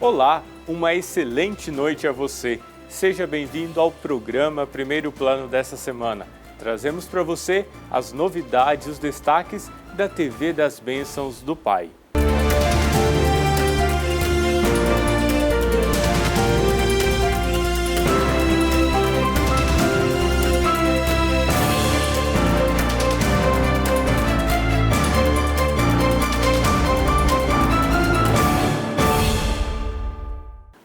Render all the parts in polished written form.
Olá, uma excelente noite a você. Seja bem-vindo ao programa Primeiro Plano dessa semana. Trazemos para você as novidades e os destaques da TV das Bênçãos do Pai.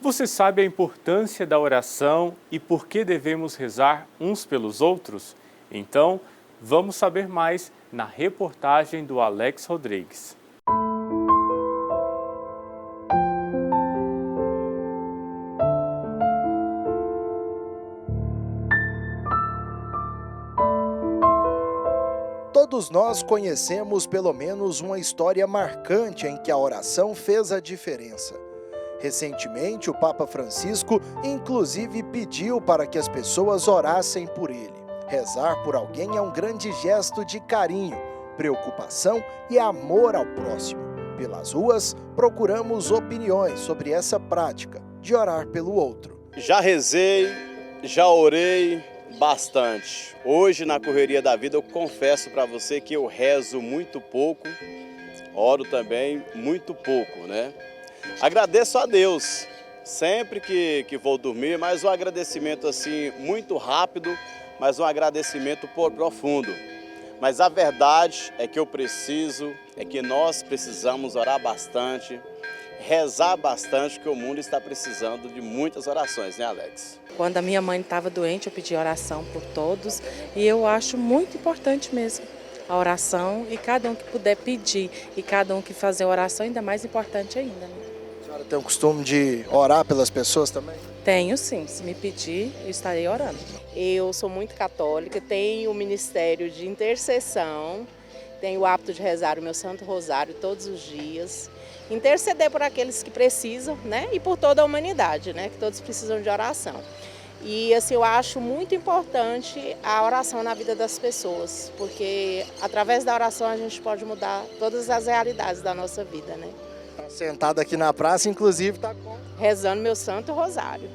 Você sabe a importância da oração e por que devemos rezar uns pelos outros? Então, vamos saber mais na reportagem do Alex Rodrigues. Todos nós conhecemos pelo menos uma história marcante em que a oração fez a diferença. Recentemente, o Papa Francisco, inclusive, pediu para que as pessoas orassem por ele. Rezar por alguém é um grande gesto de carinho, preocupação e amor ao próximo. Pelas ruas, procuramos opiniões sobre essa prática de orar pelo outro. Já rezei, já orei bastante. Hoje, na correria da vida, eu confesso para você que eu rezo muito pouco, oro também muito pouco, né? Agradeço a Deus sempre que vou dormir, mas um agradecimento assim muito rápido, mas um agradecimento profundo. Mas a verdade é que que nós precisamos orar bastante, rezar bastante, que o mundo está precisando de muitas orações, né, Alex? Quando a minha mãe estava doente, eu pedi oração por todos e eu acho muito importante mesmo a oração, e cada um que puder pedir e cada um que fazer oração, ainda mais importante ainda, né? A senhora tem o costume de orar pelas pessoas também? Tenho sim, se me pedir, eu estarei orando. Eu sou muito católica, tenho o ministério de intercessão, tenho o hábito de rezar o meu Santo Rosário todos os dias, interceder por aqueles que precisam, né? E por toda a humanidade, né? Que todos precisam de oração. E assim, eu acho muito importante a oração na vida das pessoas, porque através da oração a gente pode mudar todas as realidades da nossa vida, né? Tá sentada aqui na praça, inclusive, tá rezando meu Santo Rosário.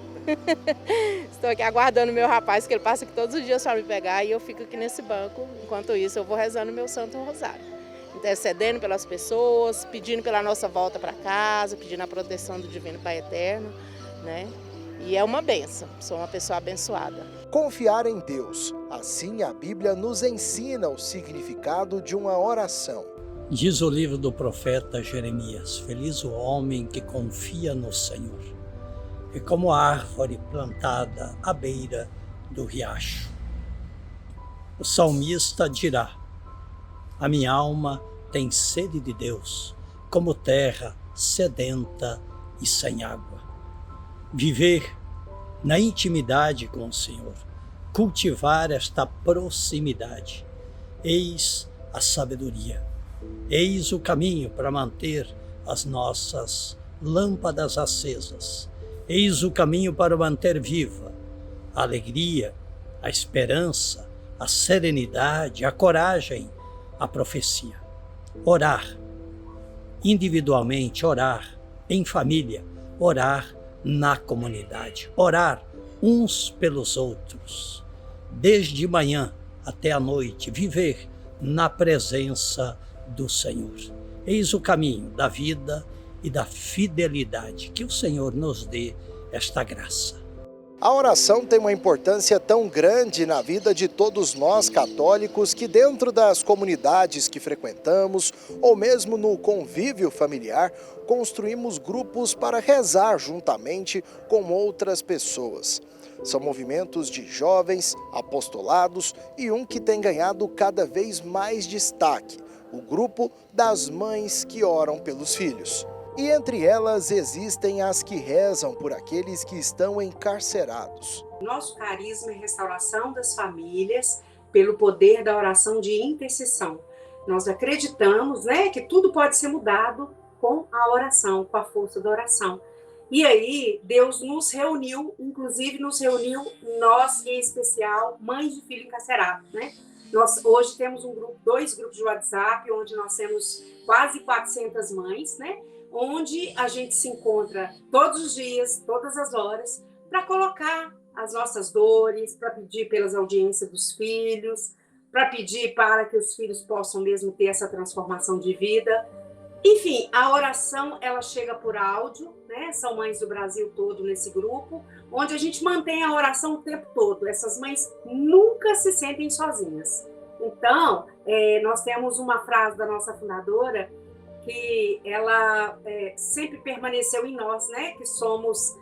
Estou aqui aguardando meu rapaz, que ele passa aqui todos os dias para me pegar, e eu fico aqui nesse banco. Enquanto isso, eu vou rezando meu Santo Rosário, intercedendo pelas pessoas, pedindo pela nossa volta para casa, pedindo a proteção do Divino Pai Eterno, né? E é uma bênção, sou uma pessoa abençoada. Confiar em Deus. Assim, a Bíblia nos ensina o significado de uma oração. Diz o livro do profeta Jeremias: feliz o homem que confia no Senhor, e como a árvore plantada à beira do riacho. O salmista dirá: a minha alma tem sede de Deus, como terra sedenta e sem água. Viver na intimidade com o Senhor, cultivar esta proximidade, eis a sabedoria, eis o caminho para manter as nossas lâmpadas acesas, eis o caminho para manter viva a alegria, a esperança, a serenidade, a coragem, a profecia. Orar individualmente, orar em família, orar na comunidade, orar uns pelos outros, desde manhã até a noite, viver na presença do Senhor. Eis o caminho da vida e da fidelidade, que o Senhor nos dê esta graça. A oração tem uma importância tão grande na vida de todos nós católicos que, dentro das comunidades que frequentamos ou mesmo no convívio familiar, construímos grupos para rezar juntamente com outras pessoas. São movimentos de jovens, apostolados e um que tem ganhado cada vez mais destaque: o grupo das mães que oram pelos filhos. E entre elas existem as que rezam por aqueles que estão encarcerados. Nosso carisma é restauração das famílias pelo poder da oração de intercessão. Nós acreditamos, que tudo pode ser mudado com a oração, com a força da oração. E aí, Deus nos reuniu, inclusive nos reuniu nós, em especial, mães de filho encarcerado, Nós hoje temos dois grupos de WhatsApp, onde nós temos quase 400 mães, onde a gente se encontra todos os dias, todas as horas, para colocar as nossas dores, para pedir pelas audiências dos filhos, para pedir para que os filhos possam mesmo ter essa transformação de vida. Enfim, a oração, ela chega por áudio, né? São mães do Brasil todo nesse grupo, onde a gente mantém a oração o tempo todo. Essas mães nunca se sentem sozinhas. Então, nós temos uma frase da nossa fundadora, que ela sempre permaneceu em nós, né? Que somos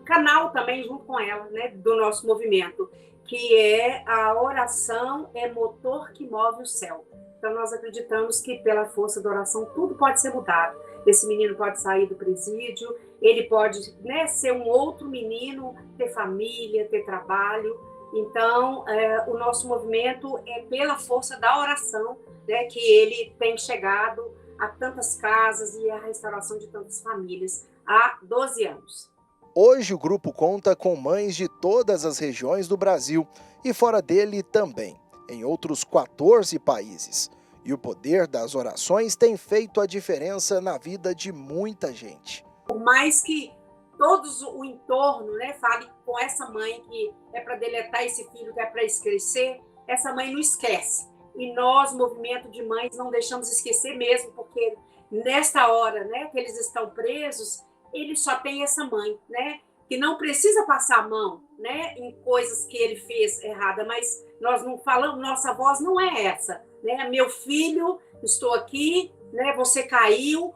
canal também junto com ela, né? Do nosso movimento, que é a oração é motor que move o céu. Então, nós acreditamos que pela força da oração tudo pode ser mudado. Esse menino pode sair do presídio, ele pode, né, ser um outro menino, ter família, ter trabalho. Então, o nosso movimento é pela força da oração, né, que ele tem chegado a tantas casas e a restauração de tantas famílias há 12 anos. Hoje o grupo conta com mães de todas as regiões do Brasil e fora dele também, em outros 14 países. E o poder das orações tem feito a diferença na vida de muita gente. Por mais que todos o entorno, né, fale com essa mãe que é para deletar esse filho, que é para crescer, essa mãe não esquece. E nós, movimento de mães, não deixamos esquecer mesmo, porque nesta hora, né, que eles estão presos, ele só tem essa mãe, né, que não precisa passar a mão, né, em coisas que ele fez errada, mas nós não falamos, nossa voz não é essa, né, meu filho, estou aqui, né, você caiu,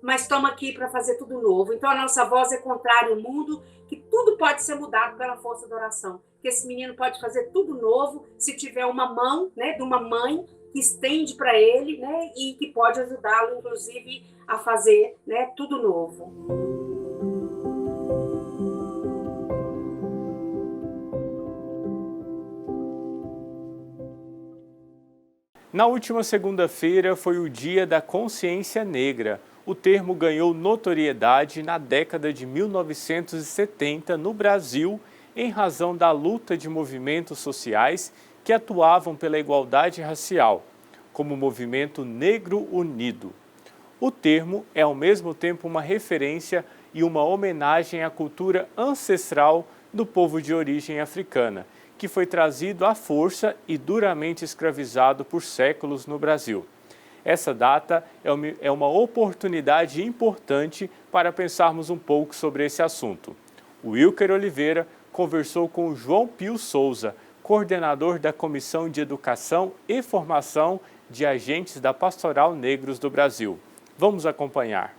mas estamos aqui para fazer tudo novo. Então a nossa voz é contrária ao mundo, que tudo pode ser mudado pela força da oração, que esse menino pode fazer tudo novo se tiver uma mão, né, de uma mãe que estende para ele, né, e que pode ajudá-lo, inclusive, a fazer, né, tudo novo. Na última segunda-feira foi o Dia da Consciência Negra. O termo ganhou notoriedade na década de 1970 no Brasil, em razão da luta de movimentos sociais que atuavam pela igualdade racial, como o Movimento Negro Unido. O termo é ao mesmo tempo uma referência e uma homenagem à cultura ancestral do povo de origem africana, que foi trazido à força e duramente escravizado por séculos no Brasil. Essa data é uma oportunidade importante para pensarmos um pouco sobre esse assunto. O Wilker Oliveira conversou com o João Pio Souza, coordenador da Comissão de Educação e Formação de Agentes da Pastoral Negros do Brasil. Vamos acompanhar.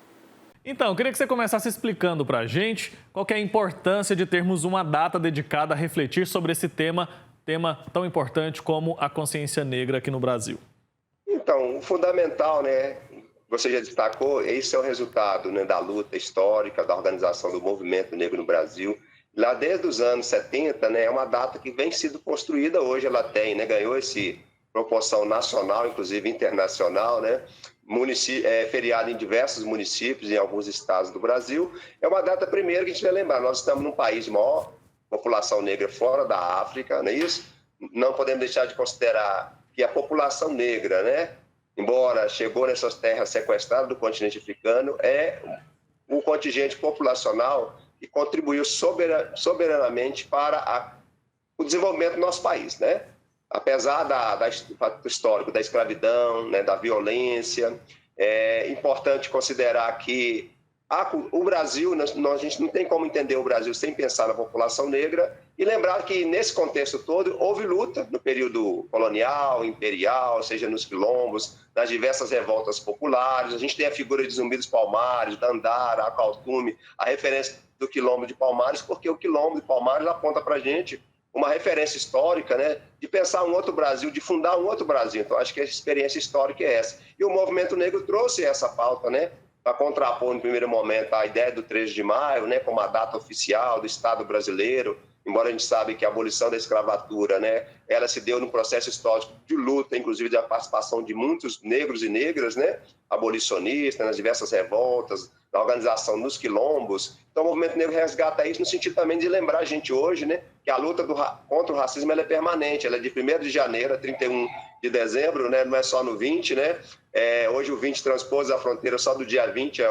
Então, eu queria que você começasse explicando para a gente qual que é a importância de termos uma data dedicada a refletir sobre esse tema tão importante como a consciência negra aqui no Brasil. Então, o fundamental, né, você já destacou, esse é o resultado, né, da luta histórica, da organização do movimento negro no Brasil. Lá desde os anos 70, né, é uma data que vem sendo construída, hoje ela tem, né, ganhou esse proporção nacional, inclusive internacional, né, feriado em diversos municípios, em alguns estados do Brasil. É uma data, primeiro, que a gente vai lembrar, nós estamos num país de maior população negra fora da África, não é isso? Não podemos deixar de considerar que a população negra, né, embora chegou nessas terras sequestradas do continente africano, é um contingente populacional que contribuiu soberanamente para o desenvolvimento do nosso país, né? Apesar do histórico da escravidão, né, da violência, é importante considerar que o Brasil, a gente não tem como entender o Brasil sem pensar na população negra e lembrar que nesse contexto todo houve luta no período colonial, imperial, seja nos quilombos, nas diversas revoltas populares. A gente tem a figura de Zumbi dos Palmares, Dandara, Acaltume, a referência do quilombo de Palmares, porque o quilombo de Palmares aponta para a gente uma referência histórica, né, de pensar um outro Brasil, de fundar um outro Brasil. Então, acho que a experiência histórica é essa. E o movimento negro trouxe essa pauta, né, para contrapor, no primeiro momento, a ideia do 13 de maio, né, como a data oficial do Estado brasileiro, embora a gente sabe que a abolição da escravatura, né, ela se deu num processo histórico de luta, inclusive da participação de muitos negros e negras, né, abolicionistas, nas diversas revoltas, da organização nos quilombos. Então, o movimento negro resgata isso no sentido também de lembrar a gente hoje, né, que a luta contra o racismo ela é permanente, ela é de 1º de janeiro a 31 de dezembro, né? Não é só no 20, né? Hoje o 20 transpôs a fronteira só do dia 20,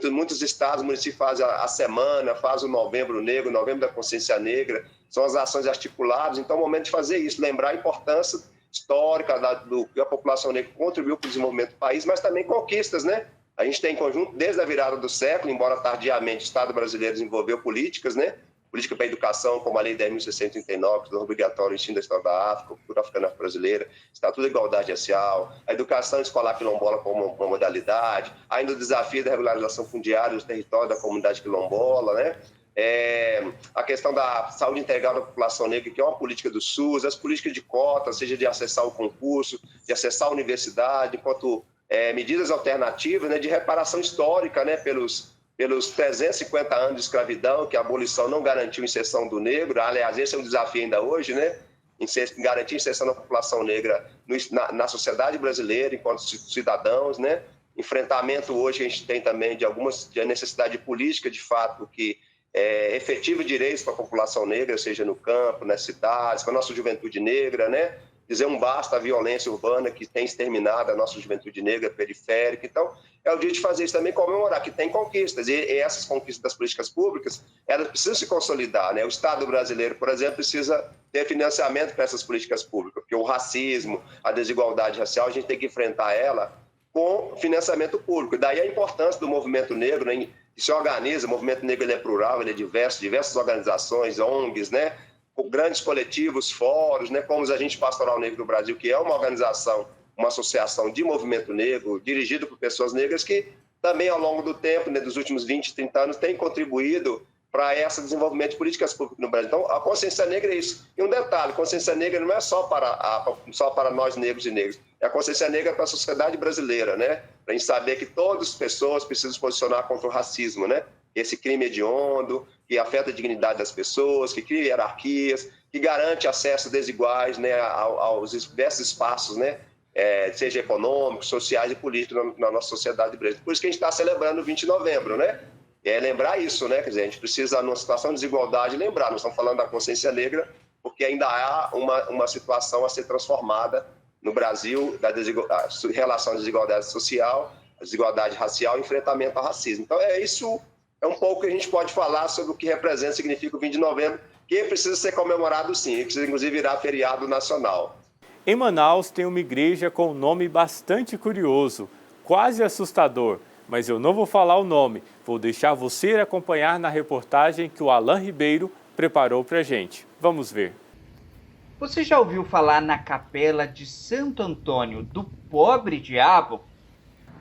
muitos estados, municípios fazem a semana, fazem o Novembro Negro, Novembro da Consciência Negra, são as ações articuladas, então é o momento de fazer isso, lembrar a importância histórica do que a população negra contribuiu para o desenvolvimento do país, mas também conquistas, né? A gente tem em conjunto, desde a virada do século, embora tardiamente o Estado brasileiro desenvolveu políticas, né? Política para a educação, como a Lei 10.639, que é obrigatório o ensino da história da África, cultura africana brasileira, Estatuto da Igualdade Racial, a educação escolar quilombola como uma modalidade, ainda o desafio da regularização fundiária dos territórios da comunidade quilombola, né? A questão da saúde integral da população negra, que é uma política do SUS, as políticas de cotas, seja de acessar o concurso, de acessar a universidade, enquanto medidas alternativas, né, de reparação histórica, né, pelos 350 anos de escravidão, que a abolição não garantiu inserção do negro. Aliás, esse é um desafio ainda hoje, né? Garantir a inserção da população negra na sociedade brasileira, enquanto cidadãos, né? Enfrentamento hoje que a gente tem também de necessidade política, de fato, que efetiva direitos para a população negra, seja no campo, nas cidades, para a nossa juventude negra, né? Dizer um basta à violência urbana que tem exterminado a nossa juventude negra periférica. Então, é o dia de fazer isso também, comemorar que tem conquistas. E essas conquistas das políticas públicas, elas precisam se consolidar, né? O Estado brasileiro, por exemplo, precisa ter financiamento para essas políticas públicas, porque o racismo, a desigualdade racial, a gente tem que enfrentar ela com financiamento público. Daí a importância do movimento negro, né? Que se organiza, o movimento negro ele é plural, ele é diverso, diversas organizações, ONGs, né? Grandes coletivos, fóruns, né, como os Agentes Pastoral Negro do Brasil, que é uma organização, uma associação de movimento negro, dirigido por pessoas negras que também, ao longo do tempo, né, dos últimos 20, 30 anos, têm contribuído para esse desenvolvimento de políticas públicas no Brasil. Então, a consciência negra é isso. E um detalhe, a consciência negra não é só para nós negros e negros, é a consciência negra para a sociedade brasileira, né? Para a gente saber que todas as pessoas precisam se posicionar contra o racismo, né? Esse crime hediondo, que afeta a dignidade das pessoas, que cria hierarquias, que garante acesso desiguais, né, aos diversos espaços, né, seja econômicos, sociais e políticos na nossa sociedade brasileira. Por isso que a gente está celebrando o 20 de novembro, né? Lembrar isso, né? Quer dizer, a gente precisa, numa situação de desigualdade, lembrar. Nós estamos falando da consciência negra, porque ainda há uma situação a ser transformada no Brasil, em relação à desigualdade social, à desigualdade racial e enfrentamento ao racismo. Então, isso é um pouco que a gente pode falar sobre o que representa, significa o 20 de novembro, que precisa ser comemorado sim, e precisa inclusive virar feriado nacional. Em Manaus tem uma igreja com um nome bastante curioso, quase assustador, mas eu não vou falar o nome, vou deixar você acompanhar na reportagem que o Alan Ribeiro preparou para a gente. Vamos ver. Você já ouviu falar na Capela de Santo Antônio do Pobre Diabo?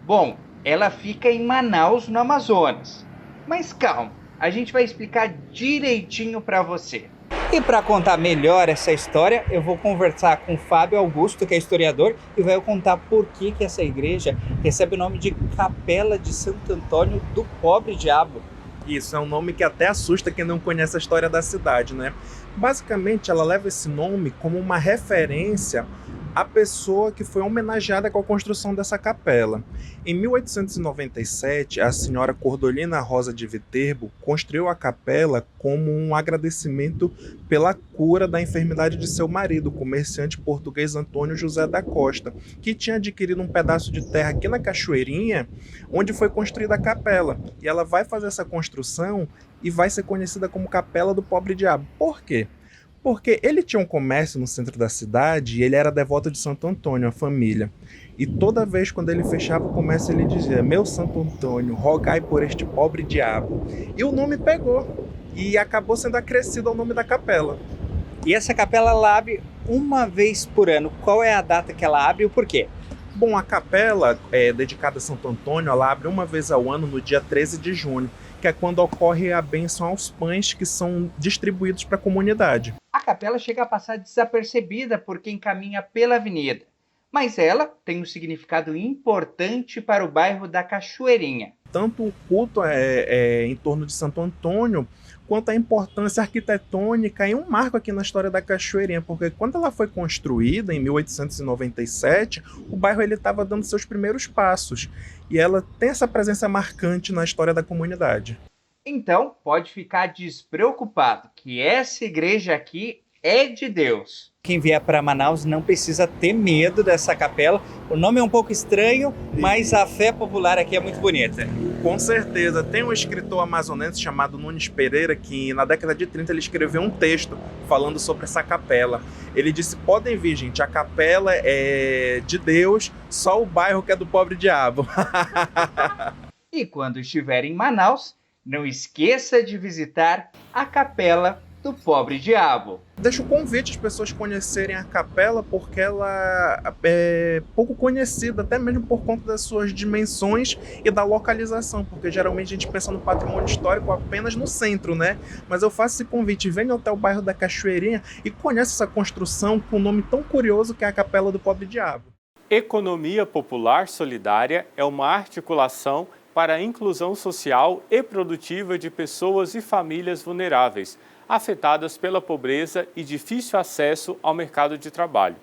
Bom, ela fica em Manaus, no Amazonas. Mas calma, a gente vai explicar direitinho para você. E para contar melhor essa história, eu vou conversar com o Fábio Augusto, que é historiador, e vai contar por que essa igreja recebe o nome de Capela de Santo Antônio do Pobre Diabo. Isso, é um nome que até assusta quem não conhece a história da cidade, né? Basicamente, ela leva esse nome como uma referência à pessoa que foi homenageada com a construção dessa capela. Em 1897, a senhora Cordolina Rosa de Viterbo construiu a capela como um agradecimento pela cura da enfermidade de seu marido, o comerciante português Antônio José da Costa, que tinha adquirido um pedaço de terra aqui na Cachoeirinha, onde foi construída a capela. E ela vai fazer essa construção e vai ser conhecida como Capela do Pobre Diabo. Por quê? Porque ele tinha um comércio no centro da cidade e ele era devoto de Santo Antônio, a família. E toda vez quando ele fechava o comércio, ele dizia: "Meu Santo Antônio, rogai por este pobre diabo". E o nome pegou e acabou sendo acrescido ao nome da capela. E essa capela ela abre uma vez por ano. Qual é a data que ela abre e o porquê? Bom, a capela dedicada a Santo Antônio, ela abre uma vez ao ano no dia 13 de junho, que é quando ocorre a bênção aos pães que são distribuídos para a comunidade. A capela chega a passar desapercebida por quem caminha pela avenida, mas ela tem um significado importante para o bairro da Cachoeirinha. Tanto o culto em torno de Santo Antônio, quanto a importância arquitetônica e um marco aqui na história da Cachoeirinha, porque quando ela foi construída, em 1897, o bairro estava dando seus primeiros passos, e ela tem essa presença marcante na história da comunidade. Então, pode ficar despreocupado, que essa igreja aqui é de Deus. Quem vier para Manaus não precisa ter medo dessa capela. O nome é um pouco estranho, mas a fé popular aqui é muito bonita. Com certeza. Tem um escritor amazonense chamado Nunes Pereira que na década de 30 ele escreveu um texto falando sobre essa capela. Ele disse, podem vir, gente, a capela é de Deus, só o bairro que é do pobre diabo. E quando estiver em Manaus, não esqueça de visitar a Capela do Pobre Diabo. Deixa o convite as pessoas conhecerem a capela porque ela é pouco conhecida, até mesmo por conta das suas dimensões e da localização, porque geralmente a gente pensa no patrimônio histórico apenas no centro, né? Mas eu faço esse convite, venha até o bairro da Cachoeirinha e conheça essa construção com um nome tão curioso que é a Capela do Pobre Diabo. Economia Popular Solidária é uma articulação para a inclusão social e produtiva de pessoas e famílias vulneráveis, afetadas pela pobreza e difícil acesso ao mercado de trabalho.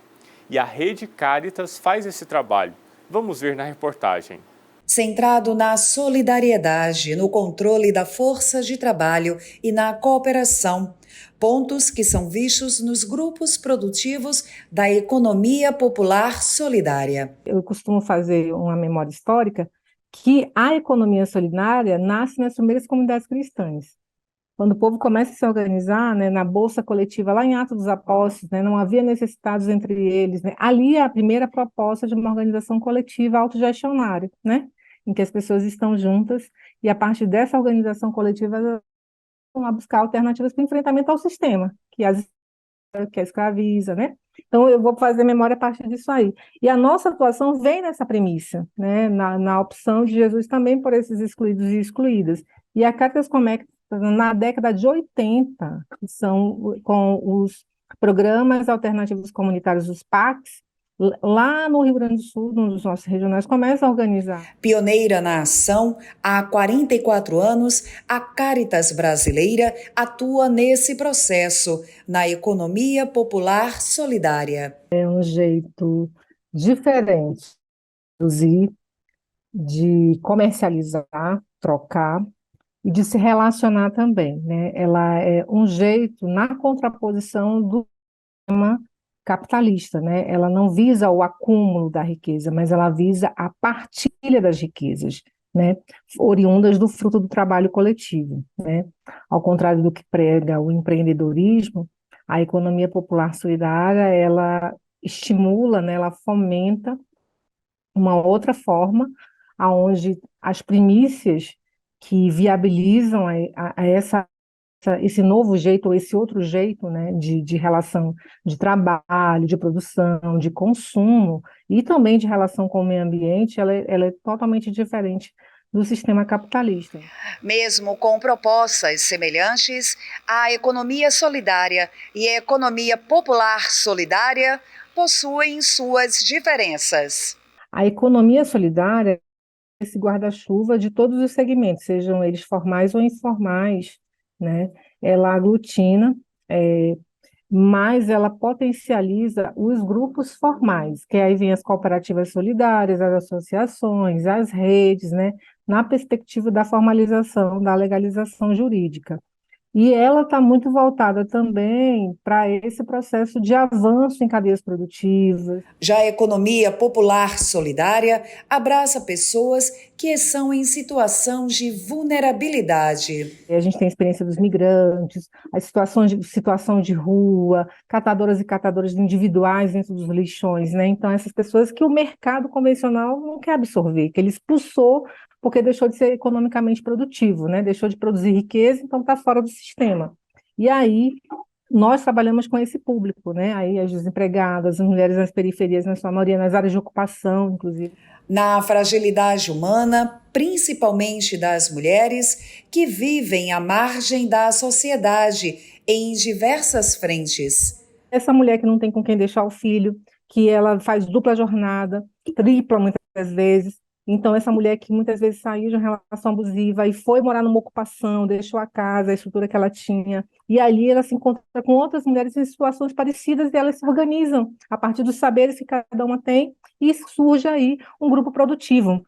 E a Rede Caritas faz esse trabalho. Vamos ver na reportagem. Centrado na solidariedade, no controle da força de trabalho e na cooperação, pontos que são vistos nos grupos produtivos da economia popular solidária. Eu costumo fazer uma memória histórica que a economia solidária nasce nas primeiras comunidades cristãs. Quando o povo começa a se organizar, né, na Bolsa Coletiva, lá em Atos dos Apóstolos, né, não havia necessitados entre eles, né, ali é a primeira proposta de uma organização coletiva autogestionária, né, em que as pessoas estão juntas e a partir dessa organização coletiva elas vão lá buscar alternativas para o enfrentamento ao sistema, que escraviza, né? Então, eu vou fazer memória a partir disso aí. E a nossa atuação vem nessa premissa, né? Na opção de Jesus também por esses excluídos e excluídas. E a Caritas Conecta, na década de 80, são com os programas alternativos comunitários, os PACs, lá no Rio Grande do Sul, um dos nossos regionais, começa a organizar. Pioneira na ação, há 44 anos, a Caritas brasileira atua nesse processo, na economia popular solidária. É um jeito diferente de produzir, de comercializar, trocar e de se relacionar também, né? Ela é um jeito na contraposição do sistema capitalista, né? Ela não visa o acúmulo da riqueza, mas ela visa a partilha das riquezas, né? Oriundas do fruto do trabalho coletivo, né? Ao contrário do que prega o empreendedorismo, a economia popular solidária, ela estimula, né? Ela fomenta uma outra forma, aonde as primícias que viabilizam esse novo jeito, ou esse outro jeito, né, de relação de trabalho, de produção, de consumo, e também de relação com o meio ambiente, ela é totalmente diferente do sistema capitalista. Mesmo com propostas semelhantes, a economia solidária e a economia popular solidária possuem suas diferenças. A economia solidária é esse guarda-chuva de todos os segmentos, sejam eles formais ou informais, né? Ela aglutina, mas ela potencializa os grupos formais, que aí vem as cooperativas solidárias, as associações, as redes, né? Na perspectiva da formalização, da legalização jurídica. E ela está muito voltada também para esse processo de avanço em cadeias produtivas. Já a economia popular solidária abraça pessoas que são em situação de vulnerabilidade. A gente tem a experiência dos migrantes, a situação de rua, catadoras e catadores individuais dentro dos lixões, né? Então, essas pessoas que o mercado convencional não quer absorver, que ele expulsou porque deixou de ser economicamente produtivo, né? Deixou de produzir riqueza, então está fora do sistema. E aí, nós trabalhamos com esse público, né? Aí as desempregadas, as mulheres nas periferias, na sua maioria, nas áreas de ocupação, inclusive. Na fragilidade humana, principalmente das mulheres, que vivem à margem da sociedade em diversas frentes. Essa mulher que não tem com quem deixar o filho, que ela faz dupla jornada, tripla muitas vezes. Então, essa mulher que muitas vezes saiu de uma relação abusiva e foi morar numa ocupação, deixou a casa, a estrutura que ela tinha, e ali ela se encontra com outras mulheres em situações parecidas e elas se organizam a partir dos saberes que cada uma tem e surge aí um grupo produtivo,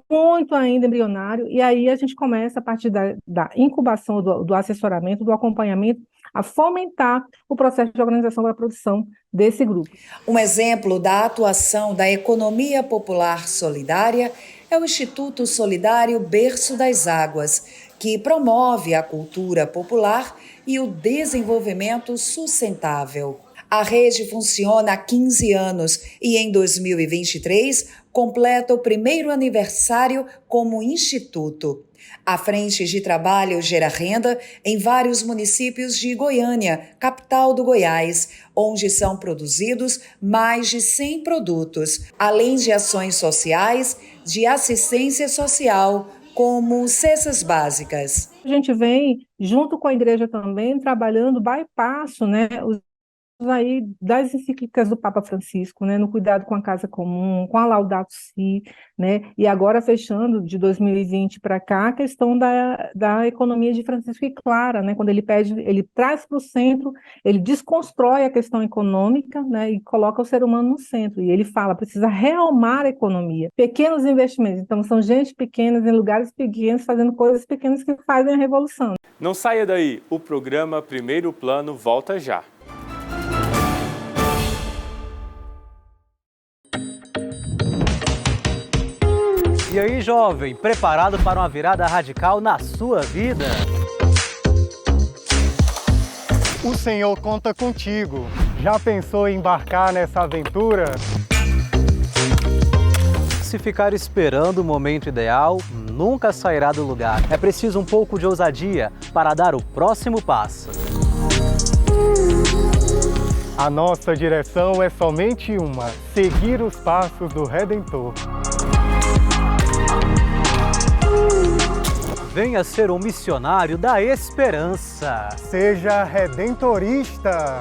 muito ainda embrionário, e aí a gente começa a partir da incubação, do assessoramento, do acompanhamento, a fomentar o processo de organização da produção desse grupo. Um exemplo da atuação da economia popular solidária é o Instituto Solidário Berço das Águas, que promove a cultura popular e o desenvolvimento sustentável. A rede funciona há 15 anos e, em 2023, completa o primeiro aniversário como instituto. A frente de trabalho gera renda em vários municípios de Goiânia, capital do Goiás, onde são produzidos mais de 100 produtos, além de ações sociais, de assistência social, como cestas básicas. A gente vem, junto com a igreja também, trabalhando bypasso, né, aí das encíclicas do Papa Francisco, né, no cuidado com a casa comum, com a Laudato Si, né, e agora fechando de 2020 para cá a questão da economia de Francisco e Clara, né, quando ele traz para o centro, ele desconstrói a questão econômica, né, e coloca o ser humano no centro, e ele fala, precisa realmar a economia, pequenos investimentos, então são gente pequenas em lugares pequenos, fazendo coisas pequenas que fazem a revolução. Não saia daí, o programa Primeiro Plano volta já. E aí, jovem, preparado para uma virada radical na sua vida? O Senhor conta contigo. Já pensou em embarcar nessa aventura? Se ficar esperando o momento ideal, nunca sairá do lugar. É preciso um pouco de ousadia para dar o próximo passo. A nossa direção é somente uma: seguir os passos do Redentor. Venha ser um missionário da esperança. Seja redentorista.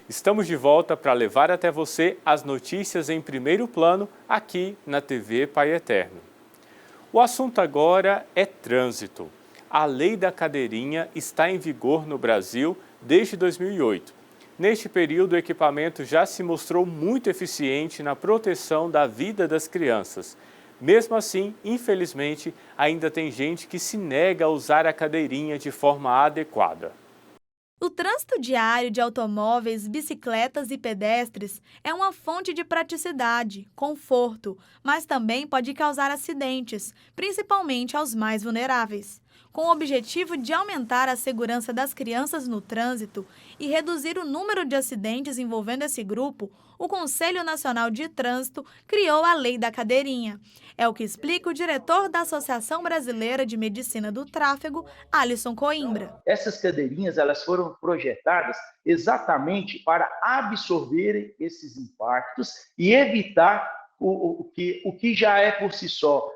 Estamos de volta para levar até você as notícias em primeiro plano aqui na TV Pai Eterno. O assunto agora é trânsito. A lei da cadeirinha está em vigor no Brasil desde 2008. Neste período, o equipamento já se mostrou muito eficiente na proteção da vida das crianças. Mesmo assim, infelizmente, ainda tem gente que se nega a usar a cadeirinha de forma adequada. O trânsito diário de automóveis, bicicletas e pedestres é uma fonte de praticidade, conforto, mas também pode causar acidentes, principalmente aos mais vulneráveis. Com o objetivo de aumentar a segurança das crianças no trânsito e reduzir o número de acidentes envolvendo esse grupo, o Conselho Nacional de Trânsito criou a Lei da Cadeirinha. É o que explica o diretor da Associação Brasileira de Medicina do Tráfego, Alisson Coimbra. Essas cadeirinhas elas foram projetadas exatamente para absorverem esses impactos e evitar o que já é por si só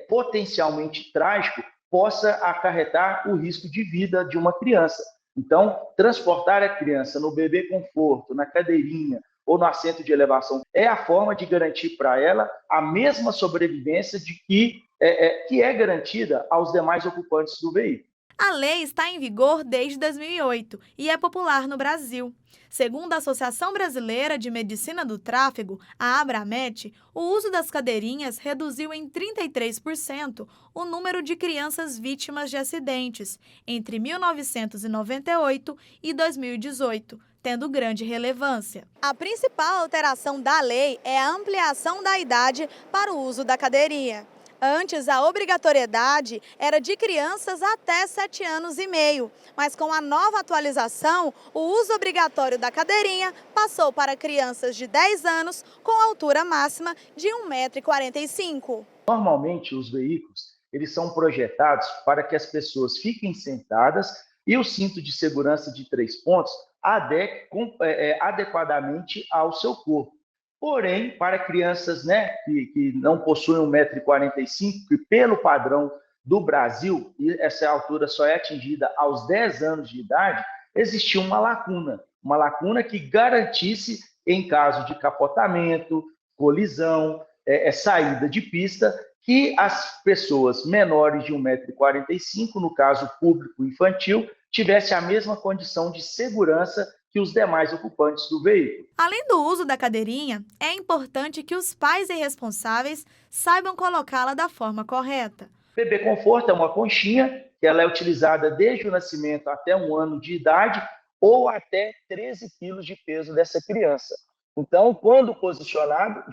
potencialmente trágico, possa acarretar o risco de vida de uma criança. Então, transportar a criança no bebê conforto, na cadeirinha ou no assento de elevação é a forma de garantir para ela a mesma sobrevivência que é garantida aos demais ocupantes do veículo. A lei está em vigor desde 2008 e é popular no Brasil. Segundo a Associação Brasileira de Medicina do Tráfego, a Abramet, o uso das cadeirinhas reduziu em 33% o número de crianças vítimas de acidentes entre 1998 e 2018, tendo grande relevância. A principal alteração da lei é a ampliação da idade para o uso da cadeirinha. Antes, a obrigatoriedade era de crianças até 7 anos e meio, mas com a nova atualização, o uso obrigatório da cadeirinha passou para crianças de 10 anos com altura máxima de 1,45 m. Normalmente, os veículos eles são projetados para que as pessoas fiquem sentadas e o cinto de segurança de 3 pontos adeque adequadamente ao seu corpo. Porém, para crianças que não possuem 1,45 m, que pelo padrão do Brasil, essa altura só é atingida aos 10 anos de idade, existia uma lacuna que garantisse, em caso de capotamento, colisão, saída de pista, que as pessoas menores de 1,45 m, no caso público infantil, tivessem a mesma condição de segurança que os demais ocupantes do veículo. Além do uso da cadeirinha, é importante que os pais e responsáveis saibam colocá-la da forma correta. Bebê conforto é uma conchinha que ela é utilizada desde o nascimento até 1 ano de idade ou até 13 quilos de peso dessa criança. Então, quando posicionado,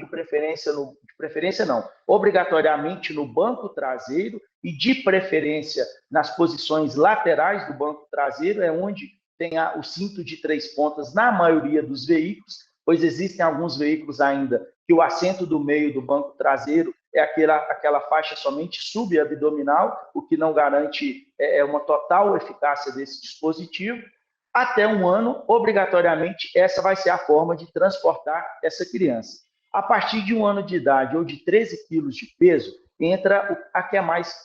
obrigatoriamente no banco traseiro e de preferência nas posições laterais do banco traseiro, é onde tem o cinto de 3 pontas na maioria dos veículos, pois existem alguns veículos ainda que o assento do meio do banco traseiro é aquela faixa somente subabdominal, o que não garante uma total eficácia desse dispositivo. Até 1 ano, obrigatoriamente, essa vai ser a forma de transportar essa criança. A partir de 1 ano de idade ou de 13 quilos de peso, entra a que é mais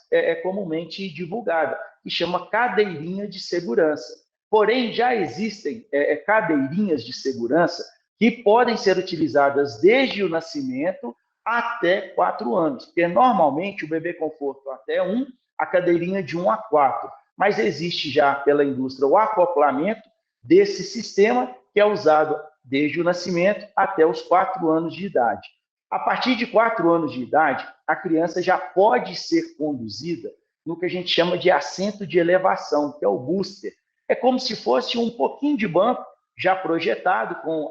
comumente divulgada, que chama cadeirinha de segurança. Porém, já existem cadeirinhas de segurança que podem ser utilizadas desde o nascimento até 4 anos, porque normalmente o bebê conforto até 1, a cadeirinha de 1 a 4. Mas existe já pela indústria o acoplamento desse sistema, que é usado desde o nascimento até os 4 anos de idade. A partir de 4 anos de idade, a criança já pode ser conduzida no que a gente chama de assento de elevação, que é o booster. É como se fosse um pouquinho de banco já projetado com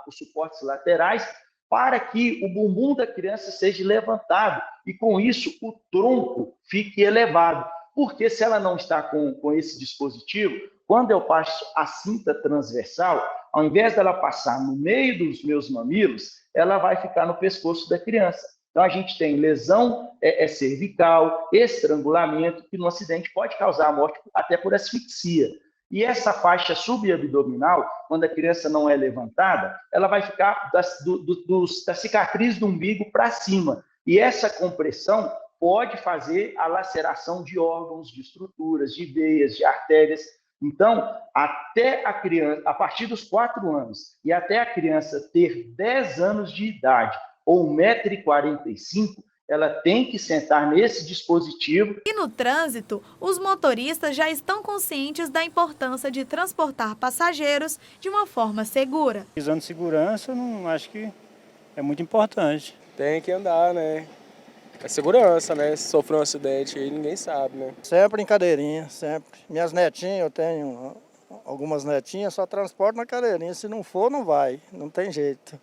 os suportes laterais para que o bumbum da criança seja levantado e, com isso, o tronco fique elevado. Porque se ela não está com esse dispositivo, quando eu passo a cinta transversal, ao invés dela passar no meio dos meus mamilos, ela vai ficar no pescoço da criança. Então, a gente tem lesão cervical, estrangulamento, que no acidente pode causar a morte até por asfixia. E essa faixa subabdominal, quando a criança não é levantada, ela vai ficar da cicatriz do umbigo para cima. E essa compressão pode fazer a laceração de órgãos, de estruturas, de veias, de artérias. Então, até a criança, a partir dos 4 anos e até a criança ter 10 anos de idade ou 1,45 m, ela tem que sentar nesse dispositivo. E no trânsito, os motoristas já estão conscientes da importância de transportar passageiros de uma forma segura. Visando segurança, não acho que é muito importante. Tem que andar, né? É segurança, né? Se sofrer um acidente aí, ninguém sabe, né? Sempre em cadeirinha, sempre. Minhas netinhas, eu tenho algumas netinhas, só transporto na cadeirinha. Se não for, não vai. Não tem jeito.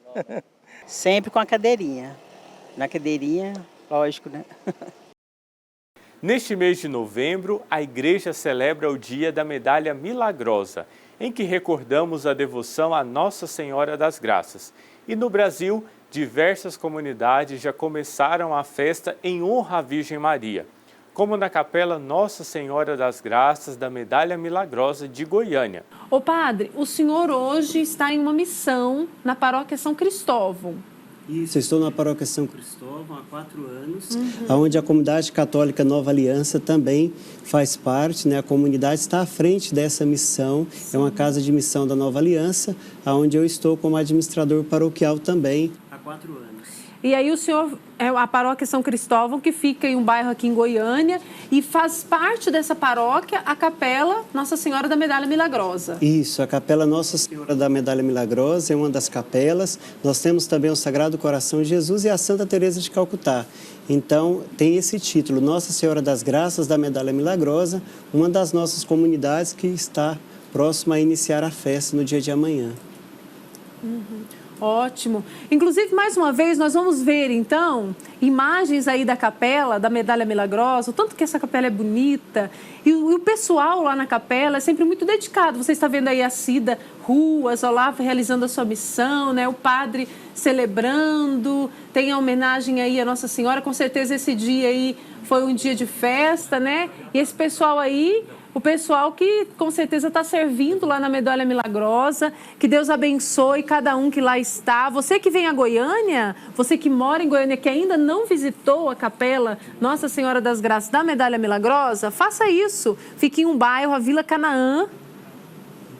Sempre com a cadeirinha. Na cadeirinha, lógico, né? Neste mês de novembro, a igreja celebra o Dia da Medalha Milagrosa, em que recordamos a devoção à Nossa Senhora das Graças. E no Brasil, diversas comunidades já começaram a festa em honra à Virgem Maria, como na Capela Nossa Senhora das Graças da Medalha Milagrosa de Goiânia. Ô padre, o senhor hoje está em uma missão na paróquia São Cristóvão. Isso, eu estou na paróquia São Cristóvão há 4 anos, onde a comunidade católica Nova Aliança também faz parte, né? A comunidade está à frente dessa missão, é uma casa de missão da Nova Aliança, onde eu estou como administrador paroquial também. Há 4 anos. E aí o senhor é a paróquia São Cristóvão, que fica em um bairro aqui em Goiânia, e faz parte dessa paróquia a Capela Nossa Senhora da Medalha Milagrosa. Isso, a Capela Nossa Senhora da Medalha Milagrosa é uma das capelas. Nós temos também o Sagrado Coração de Jesus e a Santa Teresa de Calcutá. Então, tem esse título, Nossa Senhora das Graças da Medalha Milagrosa, uma das nossas comunidades que está próxima a iniciar a festa no dia de amanhã. Ótimo. Inclusive, mais uma vez, nós vamos ver, então, imagens aí da capela, da Medalha Milagrosa, o tanto que essa capela é bonita. E o pessoal lá na capela é sempre muito dedicado. Você está vendo aí a Cida Ruas, lá realizando a sua missão, né? O padre celebrando, tem a homenagem aí à Nossa Senhora. Com certeza esse dia aí foi um dia de festa, né? E esse pessoal aí... O pessoal que com certeza está servindo lá na Medalha Milagrosa, que Deus abençoe cada um que lá está. Você que vem a Goiânia, você que mora em Goiânia, que ainda não visitou a Capela Nossa Senhora das Graças da Medalha Milagrosa, faça isso. Fique em um bairro, a Vila Canaã.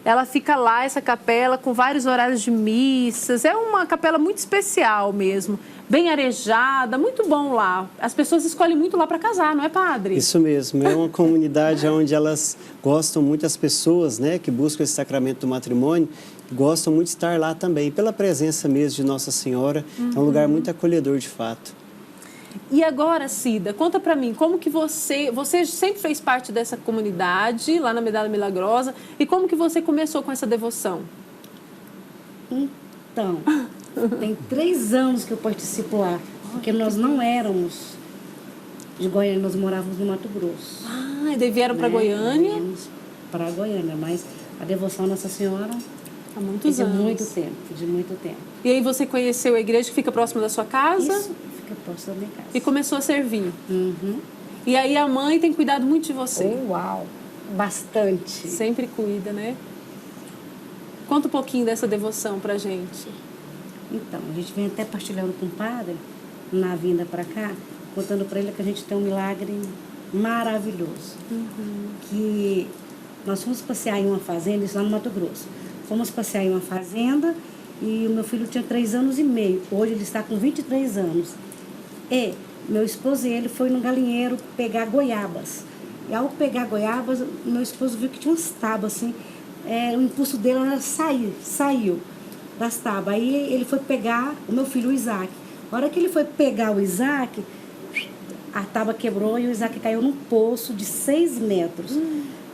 Ela fica lá, essa capela, com vários horários de missas. É uma capela muito especial mesmo. Bem arejada, muito bom lá. As pessoas escolhem muito lá para casar, não é, padre? Isso mesmo. É uma comunidade onde elas gostam muito, as pessoas, né, que buscam esse sacramento do matrimônio, gostam muito de estar lá também, pela presença mesmo de Nossa Senhora. É um lugar muito acolhedor, de fato. E agora, Cida, conta pra mim, como que você sempre fez parte dessa comunidade, lá na Medalha Milagrosa, e como que você começou com essa devoção? Então, tem 3 anos que eu participo lá, porque nós não éramos de Goiânia, nós morávamos no Mato Grosso. Ah, e daí vieram para Goiânia? Para Goiânia, mas a devoção à Nossa Senhora há muitos anos. De muito tempo. E aí você conheceu a igreja que fica próxima da sua casa? Isso, fica próxima da minha casa. E começou a servir? E aí a mãe tem cuidado muito de você? Uau, bastante. Sempre cuida, né? Conta um pouquinho dessa devoção pra gente. Então, a gente vem até partilhando com o padre, na vinda para cá, contando para ele que a gente tem um milagre maravilhoso. Que nós fomos passear em uma fazenda, isso lá no Mato Grosso. Fomos passear em uma fazenda e o meu filho tinha 3 anos e meio. Hoje ele está com 23 anos. E meu esposo e ele foi no galinheiro pegar goiabas. E ao pegar goiabas, meu esposo viu que tinha umas tábuas assim. O impulso dele era saiu das tábuas. Aí ele foi pegar o meu filho, o Isaac. Na hora que ele foi pegar o Isaac, a tábua quebrou e o Isaac caiu num poço de 6 metros,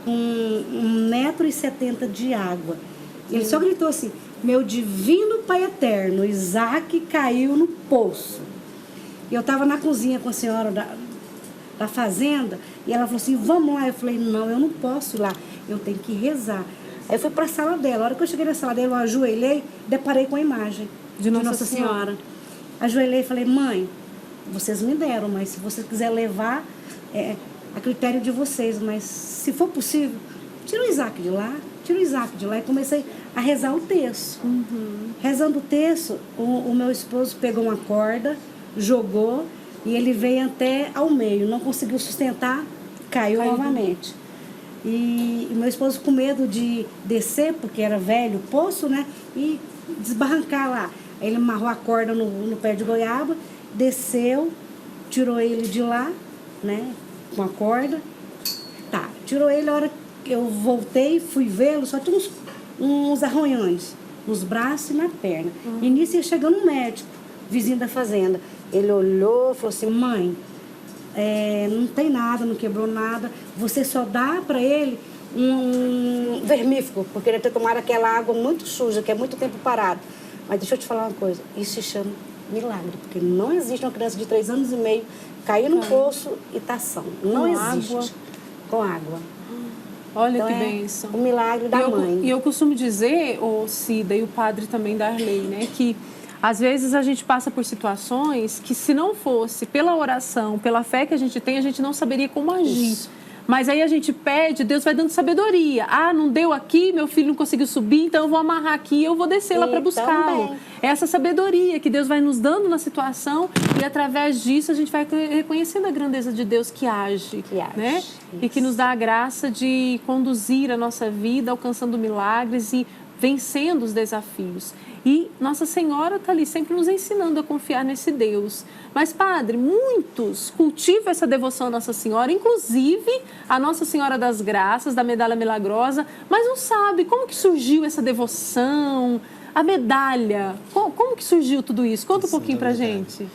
com 1,70 m de água. Ele só gritou assim: meu divino Pai Eterno, Isaac caiu no poço. E eu estava na cozinha com a senhora da fazenda, e ela falou assim: vamos lá. Eu falei: não, eu não posso ir lá, eu tenho que rezar. Aí eu fui para a sala dela. A hora que eu cheguei na sala dela, eu ajoelhei, deparei com a imagem de Nossa Senhora. Ajoelhei e falei: mãe, vocês me deram, mas se você quiser levar, a critério de vocês, mas se for possível, tira o Isaac de lá, tira o Isaac de lá. E comecei a rezar o terço. Rezando o terço, o meu esposo pegou uma corda, jogou, e ele veio até ao meio, não conseguiu sustentar, caiu novamente. E meu esposo, com medo de descer, porque era velho, o poço, né, e desbarrancar lá. Aí ele amarrou a corda no pé de goiaba, desceu, tirou ele de lá, né, com a corda. Tá, tirou ele. A hora que eu voltei, fui vê-lo, só tinha uns arranhões nos braços e na perna. E nisso ia chegando um médico, vizinho da fazenda. Ele olhou e falou assim: mãe, não tem nada, não quebrou nada, você só dá para ele um vermífugo, porque ele tem que tomar aquela água muito suja, que é muito tempo parado. Mas deixa eu te falar uma coisa, isso se chama milagre, porque não existe uma criança de 3 anos e meio cair no poço e tá são. Não existe. Água. Com água. Olha então, que bênção. O milagre da mãe. E eu costumo dizer, o Cida e o padre também Darley, né, que às vezes a gente passa por situações que, se não fosse pela oração, pela fé que a gente tem, a gente não saberia como agir. Isso. Mas aí a gente pede, Deus vai dando sabedoria. Ah, não deu aqui, meu filho não conseguiu subir, então eu vou amarrar aqui e eu vou descer lá para buscá-lo. É essa sabedoria que Deus vai nos dando na situação, e através disso a gente vai reconhecendo a grandeza de Deus que age. Né? E que nos dá a graça de conduzir a nossa vida, alcançando milagres e vencendo os desafios. E Nossa Senhora está ali sempre nos ensinando a confiar nesse Deus. Mas, padre, muitos cultivam essa devoção à Nossa Senhora, inclusive a Nossa Senhora das Graças, da Medalha Milagrosa, mas não sabe como que surgiu essa devoção, a medalha. Como que surgiu tudo isso? Conta um pouquinho para a gente.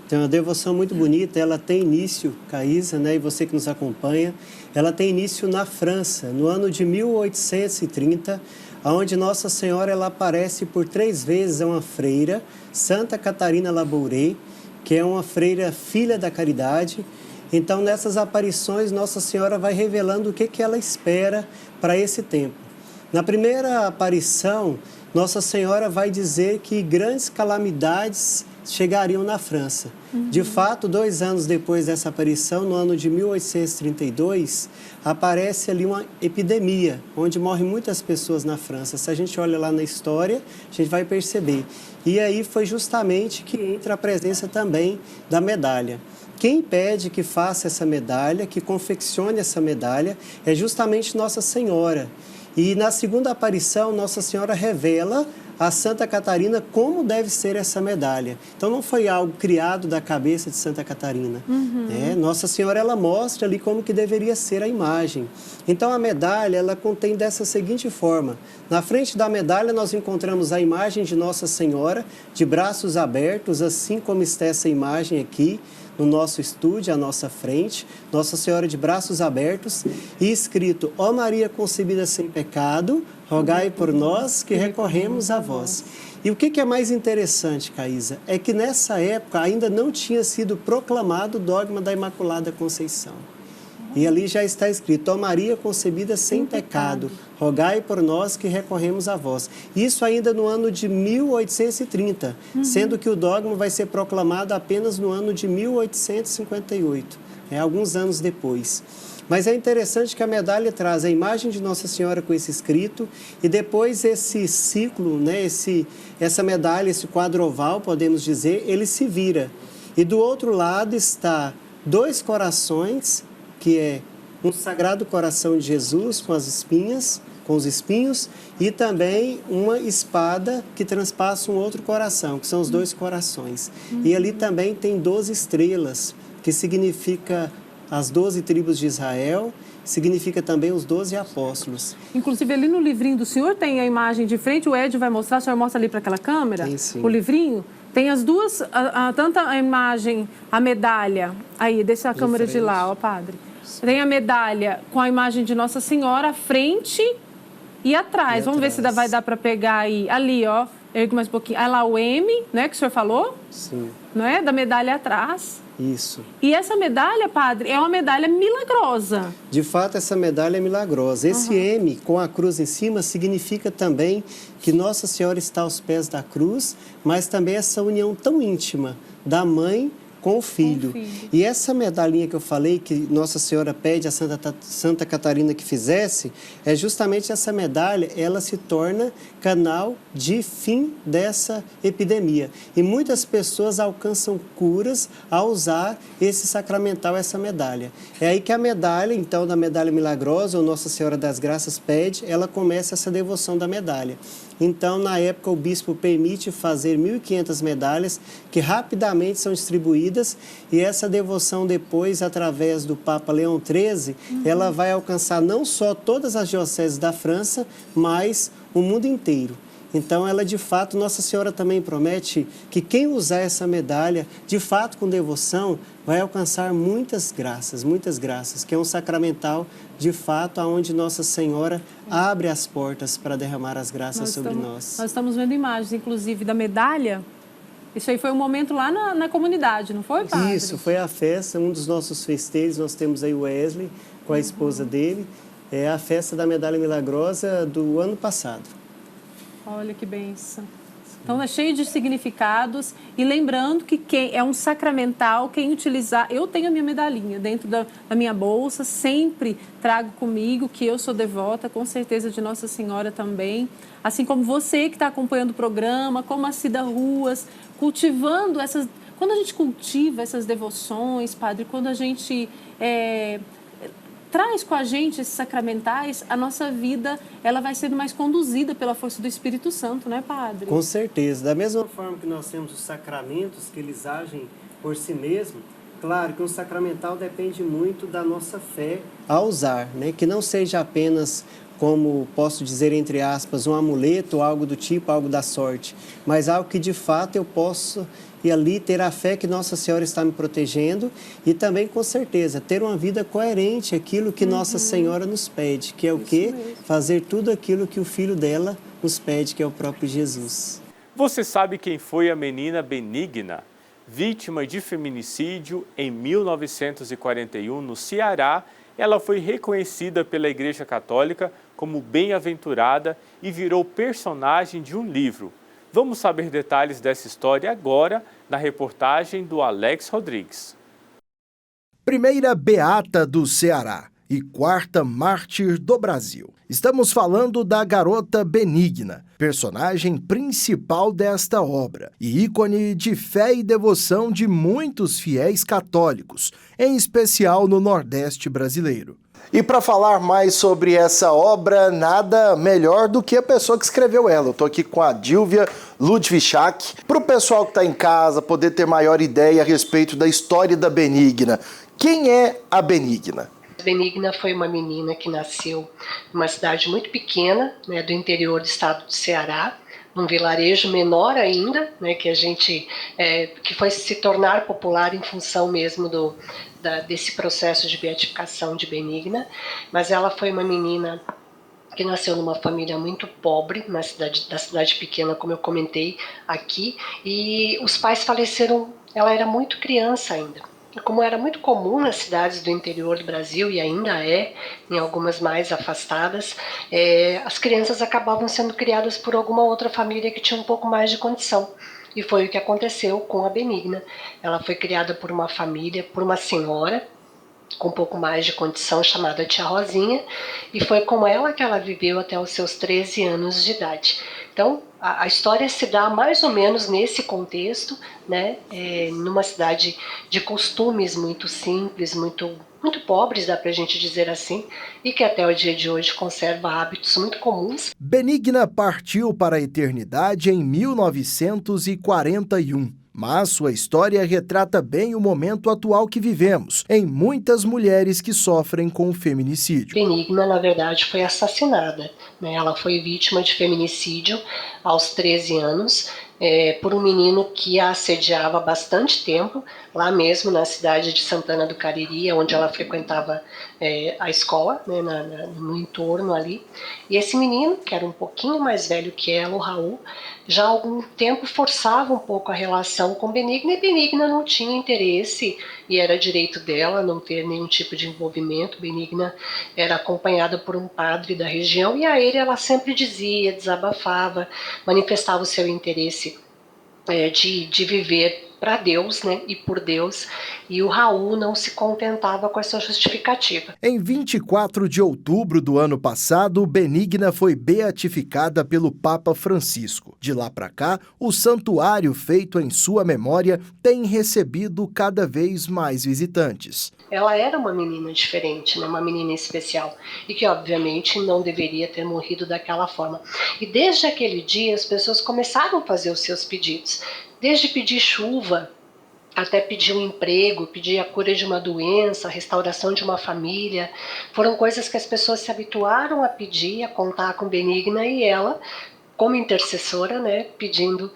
Tem uma devoção muito bonita, ela tem início, Caísa, né, e você que nos acompanha, ela tem início na França, no ano de 1830, onde Nossa Senhora ela aparece por 3 vezes a uma freira, Santa Catarina Labouré, que é uma freira filha da caridade. Então, nessas aparições, Nossa Senhora vai revelando o que ela espera para esse tempo. Na primeira aparição, Nossa Senhora vai dizer que grandes calamidades chegariam na França. De fato, 2 anos depois dessa aparição, no ano de 1832, aparece ali uma epidemia, onde morrem muitas pessoas na França. Se a gente olha lá na história, a gente vai perceber. E aí foi justamente que entra a presença também da medalha. Quem pede que faça essa medalha, que confeccione essa medalha, é justamente Nossa Senhora. E na segunda aparição, Nossa Senhora revela a Santa Catarina como deve ser essa medalha. Então não foi algo criado da cabeça de Santa Catarina. Nossa Senhora, ela mostra ali como que deveria ser a imagem. Então a medalha, ela contém dessa seguinte forma. Na frente da medalha nós encontramos a imagem de Nossa Senhora, de braços abertos, assim como está essa imagem aqui no nosso estúdio, à nossa frente, Nossa Senhora de braços abertos, e escrito: ó Maria concebida sem pecado, rogai por nós que recorremos a vós. E o que é mais interessante, Caísa, é que nessa época ainda não tinha sido proclamado o dogma da Imaculada Conceição. E ali já está escrito: ó Maria concebida sem pecado, rogai por nós que recorremos a vós. Isso ainda no ano de 1830, sendo que o dogma vai ser proclamado apenas no ano de 1858, alguns anos depois. Mas é interessante que a medalha traz a imagem de Nossa Senhora com esse escrito e depois esse ciclo, essa medalha, esse quadro oval, podemos dizer, ele se vira. E do outro lado está 2 corações, que é um Sagrado Coração de Jesus com as espinhas, com os espinhos, e também uma espada que transpassa um outro coração, que são os 2 corações. E ali também tem 12 estrelas, que significa as 12 tribos de Israel, significa também os 12 apóstolos. Inclusive, ali no livrinho do senhor tem a imagem de frente, o Ed vai mostrar, o senhor mostra ali para aquela câmera, tem, sim. O livrinho, tem as duas, tanto a imagem, a medalha, aí, dessa câmera de lá, ó, padre. Tem a medalha com a imagem de Nossa Senhora à frente e atrás. Vamos ver se vai dar para pegar aí. Ali, ó, ergue mais um pouquinho. Aí lá o M, né, que o senhor falou? Sim. Não é? Da medalha atrás. Isso. E essa medalha, padre, é uma medalha milagrosa. De fato, essa medalha é milagrosa. Esse M com a cruz em cima significa também que Nossa Senhora está aos pés da cruz, mas também essa união tão íntima da mãe com o filho. E essa medalhinha que eu falei, que Nossa Senhora pede a Santa Catarina que fizesse, é justamente essa medalha, ela se torna canal de fim dessa epidemia. E muitas pessoas alcançam curas ao usar esse sacramental, essa medalha. É aí que a medalha, então, da medalha milagrosa, ou Nossa Senhora das Graças pede, ela começa essa devoção da medalha. Então, na época, o bispo permite fazer 1.500 medalhas que rapidamente são distribuídas e essa devoção depois, através do Papa Leão XIII, ela vai alcançar não só todas as dioceses da França, mas o mundo inteiro. Então, ela de fato, Nossa Senhora também promete que quem usar essa medalha, de fato com devoção, vai alcançar muitas graças, que é um sacramental, de fato, onde Nossa Senhora abre as portas para derramar as graças sobre nós. Nós estamos vendo imagens, inclusive, da medalha. Isso aí foi um momento lá na comunidade, não foi, padre? Isso, foi a festa, um dos nossos festeiros, nós temos aí o Wesley com a esposa dele, é a festa da Medalha Milagrosa do ano passado. Olha que bênção. Então, é cheio de significados. E lembrando que quem é um sacramental, quem utilizar... Eu tenho a minha medalhinha dentro da minha bolsa, sempre trago comigo, que eu sou devota, com certeza, de Nossa Senhora também. Assim como você que está acompanhando o programa, como a Cida Ruas, cultivando essas... Quando a gente cultiva essas devoções, padre, quando a gente... traz com a gente esses sacramentais, a nossa vida ela vai sendo mais conduzida pela força do Espírito Santo, né, padre? Com certeza. Da mesma forma que nós temos os sacramentos, que eles agem por si mesmos, claro que um sacramental depende muito da nossa fé ao usar, né? Que não seja apenas, como posso dizer, entre aspas, um amuleto, algo do tipo, algo da sorte, mas algo que de fato eu posso e ali ter a fé que Nossa Senhora está me protegendo e também, com certeza, ter uma vida coerente, aquilo que Nossa Senhora nos pede, que é o quê? Fazer tudo aquilo que o Filho dela nos pede, que é o próprio Jesus. Você sabe quem foi a menina Benigna, vítima de feminicídio em 1941 no Ceará? Ela foi reconhecida pela Igreja Católica como bem-aventurada e virou personagem de um livro. Vamos saber detalhes dessa história agora na reportagem do Alex Rodrigues. Primeira beata do Ceará e quarta mártir do Brasil. Estamos falando da garota Benigna, personagem principal desta obra e ícone de fé e devoção de muitos fiéis católicos, em especial no Nordeste brasileiro. E para falar mais sobre essa obra, nada melhor do que a pessoa que escreveu ela. Eu estou aqui com a Dilvia Ludwiczak. Para o pessoal que está em casa poder ter maior ideia a respeito da história da Benigna. Quem é a Benigna? Benigna foi uma menina que nasceu numa cidade muito pequena, né, do interior do estado do Ceará, num vilarejo menor ainda, né, que foi se tornar popular em função mesmo desse processo de beatificação de Benigna. Mas ela foi uma menina que nasceu numa família muito pobre, da cidade pequena, como eu comentei aqui, e os pais faleceram, ela era muito criança ainda. Como era muito comum nas cidades do interior do Brasil, e ainda é, em algumas mais afastadas, as crianças acabavam sendo criadas por alguma outra família que tinha um pouco mais de condição. E foi o que aconteceu com a Benigna. Ela foi criada por uma família, por uma senhora, com um pouco mais de condição, chamada Tia Rosinha, e foi com ela que ela viveu até os seus 13 anos de idade. Então, a história se dá mais ou menos nesse contexto, né? Numa cidade de costumes muito simples, muito pobres, dá pra gente dizer assim, e que até o dia de hoje conserva hábitos muito comuns. Benigna partiu para a eternidade em 1941. Mas sua história retrata bem o momento atual que vivemos, em muitas mulheres que sofrem com o feminicídio. Benigna, na verdade, foi assassinada, né? Ela foi vítima de feminicídio aos 13 anos, por um menino que a assediava há bastante tempo, lá mesmo na cidade de Santana do Cariri, onde ela frequentava a escola, né, no entorno ali. E esse menino, que era um pouquinho mais velho que ela, o Raul, já há algum tempo forçava um pouco a relação com Benigna, e Benigna não tinha interesse, e era direito dela não ter nenhum tipo de envolvimento. Benigna era acompanhada por um padre da região, e a ele ela sempre dizia, desabafava, manifestava o seu interesse de viver para Deus, né, e por Deus, e o Raul não se contentava com essa justificativa. Em 24 de outubro do ano passado, Benigna foi beatificada pelo Papa Francisco. De lá para cá, o santuário feito em sua memória tem recebido cada vez mais visitantes. Ela era uma menina diferente, né, uma menina especial, e que obviamente não deveria ter morrido daquela forma. E desde aquele dia as pessoas começaram a fazer os seus pedidos, desde pedir chuva, até pedir um emprego, pedir a cura de uma doença, a restauração de uma família. Foram coisas que as pessoas se habituaram a pedir, a contar com Benigna, e ela, como intercessora, né, pedindo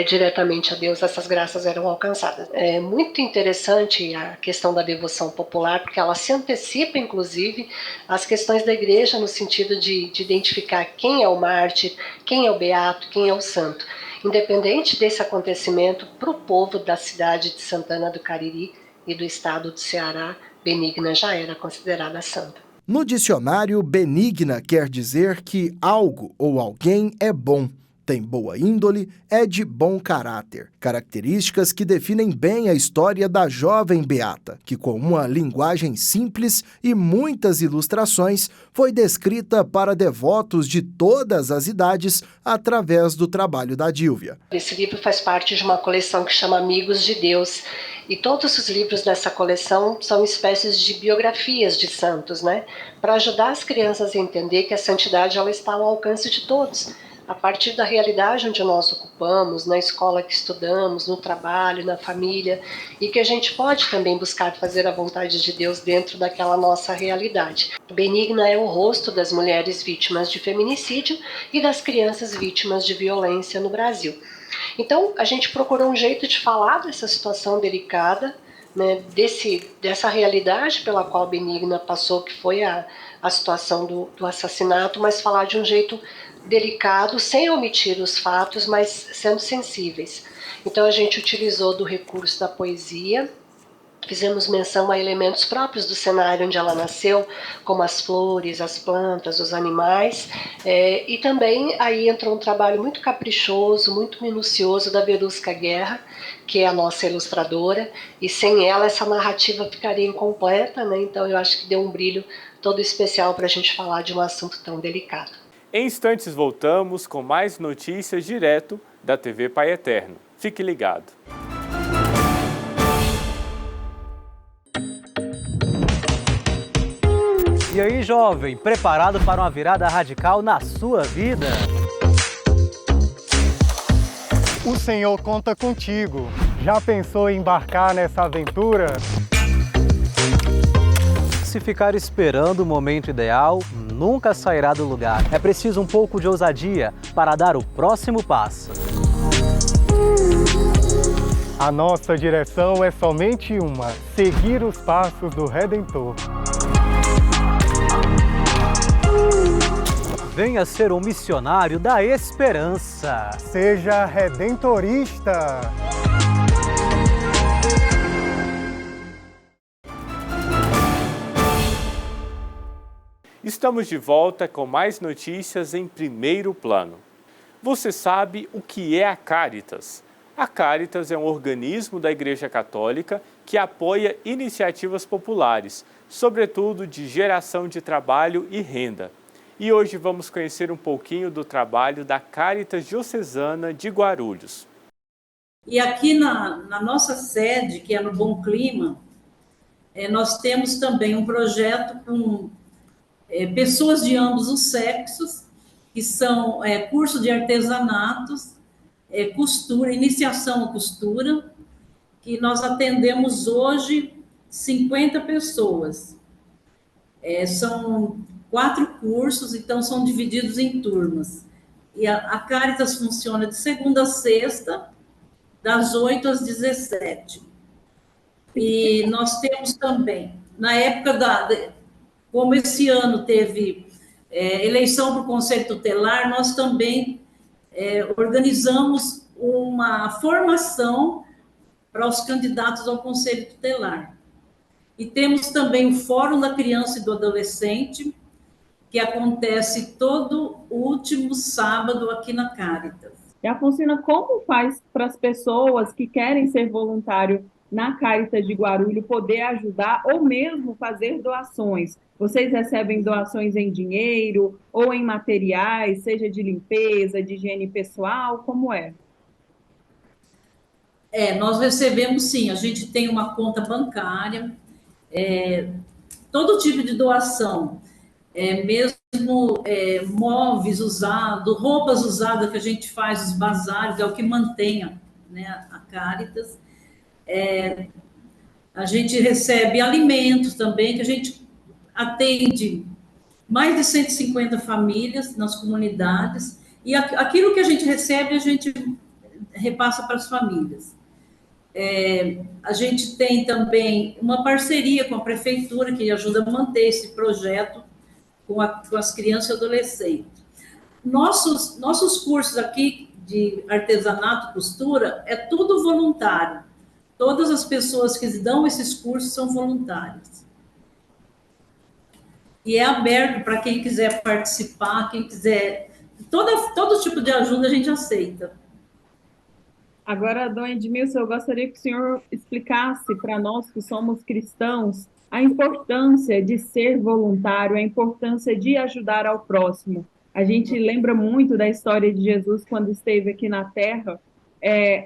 diretamente a Deus, essas graças eram alcançadas. É muito interessante a questão da devoção popular, porque ela se antecipa, inclusive, às questões da igreja, no sentido de identificar quem é o mártir, quem é o beato, quem é o santo. Independente desse acontecimento, para o povo da cidade de Santana do Cariri e do estado do Ceará, Benigna já era considerada santa. No dicionário, benigna quer dizer que algo ou alguém é bom, tem boa índole, é de bom caráter. Características que definem bem a história da jovem beata, que com uma linguagem simples e muitas ilustrações foi descrita para devotos de todas as idades através do trabalho da Dilvia. Esse livro faz parte de uma coleção que chama Amigos de Deus, e todos os livros dessa coleção são espécies de biografias de santos, né? Para ajudar as crianças a entender que a santidade ela está ao alcance de todos, a partir da realidade onde nós ocupamos, na escola que estudamos, no trabalho, na família, e que a gente pode também buscar fazer a vontade de Deus dentro daquela nossa realidade. Benigna é o rosto das mulheres vítimas de feminicídio e das crianças vítimas de violência no Brasil. Então, a gente procurou um jeito de falar dessa situação delicada, né, dessa realidade pela qual Benigna passou, que foi a situação do assassinato, mas falar de um jeito delicado, sem omitir os fatos, mas sendo sensíveis. Então a gente utilizou do recurso da poesia, fizemos menção a elementos próprios do cenário onde ela nasceu, como as flores, as plantas, os animais, e também aí entrou um trabalho muito caprichoso, muito minucioso da Verusca Guerra, que é a nossa ilustradora, e sem ela essa narrativa ficaria incompleta, né? Então eu acho que deu um brilho todo especial para a gente falar de um assunto tão delicado. Em instantes voltamos com mais notícias direto da TV Pai Eterno. Fique ligado. E E aí, jovem, preparado para uma virada radical na sua vida? O Senhor conta contigo. Já pensou em embarcar nessa aventura? Se ficar esperando o momento ideal, nunca sairá do lugar. É preciso um pouco de ousadia para dar o próximo passo. A nossa direção é somente uma: seguir os passos do Redentor. Venha ser um missionário da esperança. Seja redentorista. Estamos de volta com mais notícias em primeiro plano. Você sabe o que é a Caritas? A Caritas é um organismo da Igreja Católica que apoia iniciativas populares, sobretudo de geração de trabalho e renda. E hoje vamos conhecer um pouquinho do trabalho da Caritas Diocesana de Guarulhos. E aqui na nossa sede, que é no Bom Clima, nós temos também um projeto com pessoas de ambos os sexos, que são curso de artesanatos, costura, iniciação à costura, que nós atendemos hoje 50 pessoas. São 4 cursos, então são divididos em turmas. E a Caritas funciona de segunda a sexta, das 8 às 17. E nós temos também, na época como esse ano teve eleição para o Conselho Tutelar, nós também organizamos uma formação para os candidatos ao Conselho Tutelar. E temos também o Fórum da Criança e do Adolescente, que acontece todo último sábado aqui na Caritas. E a Alfonsina, como faz para as pessoas que querem ser voluntário na Caritas de Guarulhos poder ajudar ou mesmo fazer doações? Vocês recebem doações em dinheiro ou em materiais, seja de limpeza, de higiene pessoal, como é? Nós recebemos sim, a gente tem uma conta bancária, todo tipo de doação, mesmo móveis usados, roupas usadas que a gente faz, os bazares, é o que mantém a Caritas. A gente recebe alimentos também, que a gente atende mais de 150 famílias nas comunidades, e aquilo que a gente recebe, a gente repassa para as famílias. A gente tem também uma parceria com a prefeitura, que ajuda a manter esse projeto com as crianças e adolescentes. Nossos cursos aqui de artesanato e costura é tudo voluntário. Todas as pessoas que dão esses cursos são voluntárias. E é aberto para quem quiser participar, quem quiser... Todo tipo de ajuda a gente aceita. Agora, Dona Edmilson, eu gostaria que o senhor explicasse para nós que somos cristãos a importância de ser voluntário, a importância de ajudar ao próximo. A gente lembra muito da história de Jesus quando esteve aqui na Terra.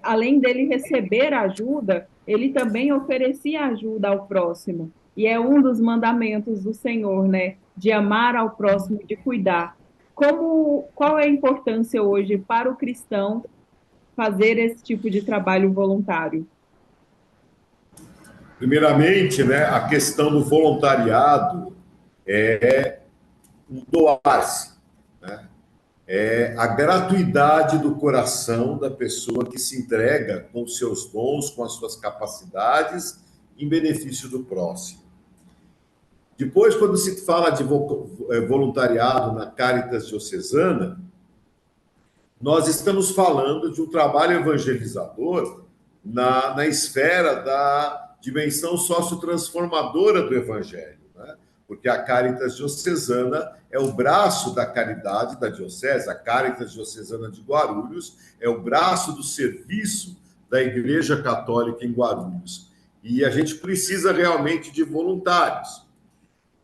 Além dele receber ajuda, ele também oferecia ajuda ao próximo. E é um dos mandamentos do Senhor, né? De amar ao próximo, de cuidar. Qual é a importância hoje para o cristão fazer esse tipo de trabalho voluntário? Primeiramente, a questão do voluntariado é o doar-se, é a gratuidade do coração da pessoa que se entrega com os seus dons, com as suas capacidades, em benefício do próximo. Depois, quando se fala de voluntariado na Caritas Diocesana, nós estamos falando de um trabalho evangelizador na esfera da dimensão sociotransformadora do Evangelho, porque a Caritas Diocesana é o braço da caridade da Diocese, a Caritas Diocesana de Guarulhos é o braço do serviço da Igreja Católica em Guarulhos. E a gente precisa realmente de voluntários.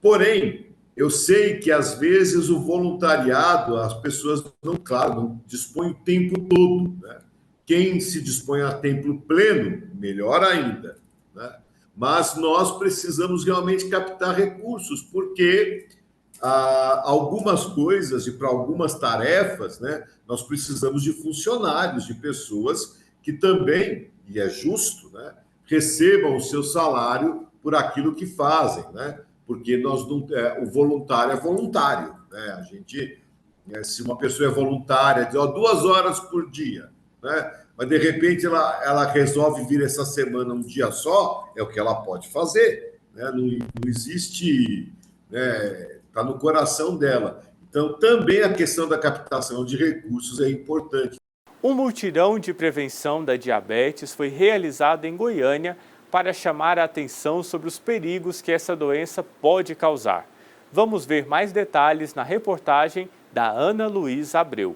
Porém, eu sei que, às vezes, o voluntariado, as pessoas não dispõem o tempo todo. Quem se dispõe a tempo pleno, melhor ainda. Mas nós precisamos realmente captar recursos, porque algumas coisas e para algumas tarefas, né, nós precisamos de funcionários, de pessoas que também, e é justo, né, recebam o seu salário por aquilo que fazem, né? Porque o voluntário é voluntário, né? A gente, se uma pessoa é voluntária, diz 2 horas por dia, né? Mas de repente ela resolve vir essa semana um dia só, é o que ela pode fazer, né? Não existe, né? Está no coração dela. Então, também a questão da captação de recursos é importante. Um mutirão de prevenção da diabetes foi realizado em Goiânia para chamar a atenção sobre os perigos que essa doença pode causar. Vamos ver mais detalhes na reportagem da Ana Luísa Abreu.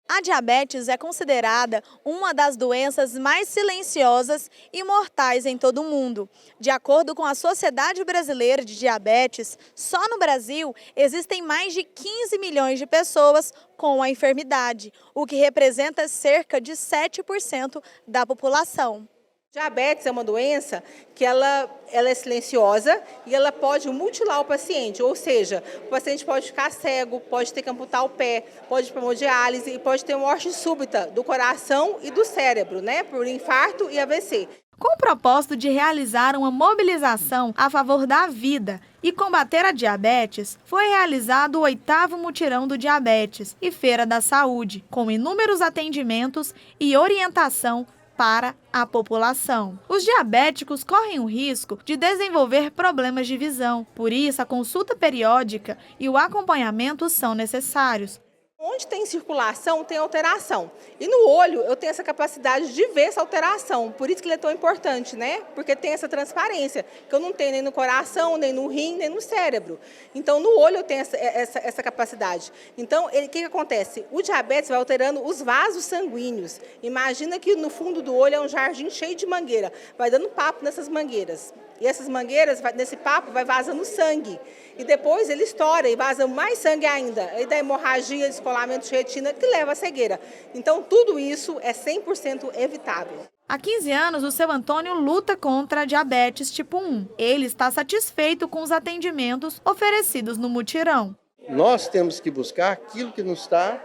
A diabetes é considerada uma das doenças mais silenciosas e mortais em todo o mundo. De acordo com a Sociedade Brasileira de Diabetes, só no Brasil existem mais de 15 milhões de pessoas com a enfermidade, o que representa cerca de 7% da população. Diabetes é uma doença que ela é silenciosa e ela pode mutilar o paciente, ou seja, o paciente pode ficar cego, pode ter que amputar o pé, pode ir para hemodiálise e pode ter morte súbita do coração e do cérebro, né, por infarto e AVC. Com o propósito de realizar uma mobilização a favor da vida e combater a diabetes, foi realizado o 8º Mutirão do Diabetes e Feira da Saúde, com inúmeros atendimentos e orientação para a população. Os diabéticos correm o risco de desenvolver problemas de visão, por isso a consulta periódica e o acompanhamento são necessários. Onde tem circulação, tem alteração. E no olho, eu tenho essa capacidade de ver essa alteração. Por isso que ele é tão importante, né? Porque tem essa transparência, que eu não tenho nem no coração, nem no rim, nem no cérebro. Então, no olho eu tenho essa capacidade. Então, o que acontece? O diabetes vai alterando os vasos sanguíneos. Imagina que no fundo do olho é um jardim cheio de mangueira. Vai dando papo nessas mangueiras. E essas mangueiras, nesse papo, vai vazando sangue. E depois ele estoura e vaza mais sangue ainda. Aí dá hemorragia, descolamento de retina, que leva à cegueira. Então, tudo isso é 100% evitável. Há 15 anos, o seu Antônio luta contra a diabetes tipo 1. Ele está satisfeito com os atendimentos oferecidos no mutirão. Nós temos que buscar aquilo que nos está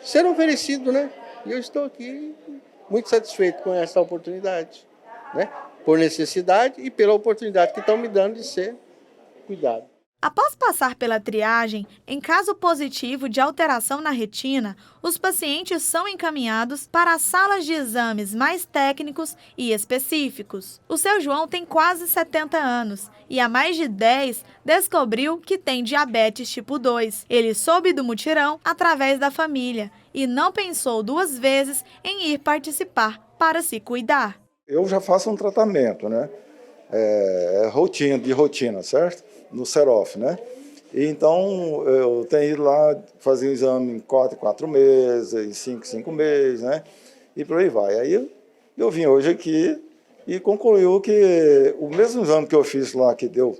sendo oferecido, né? E eu estou aqui muito satisfeito com essa oportunidade, né? Por necessidade e pela oportunidade que estão me dando de ser cuidado. Após passar pela triagem, em caso positivo de alteração na retina, os pacientes são encaminhados para as salas de exames mais técnicos e específicos. O seu João tem quase 70 anos e há mais de 10 descobriu que tem diabetes tipo 2. Ele soube do mutirão através da família e não pensou 2 vezes em ir participar para se cuidar. Eu já faço um tratamento, né? Rotina, certo? No Serof, né? E então eu tenho ido lá fazer o exame em 4 meses, em 5 meses, né? E por aí vai. Aí eu vim hoje aqui e concluiu que o mesmo exame que eu fiz lá, que deu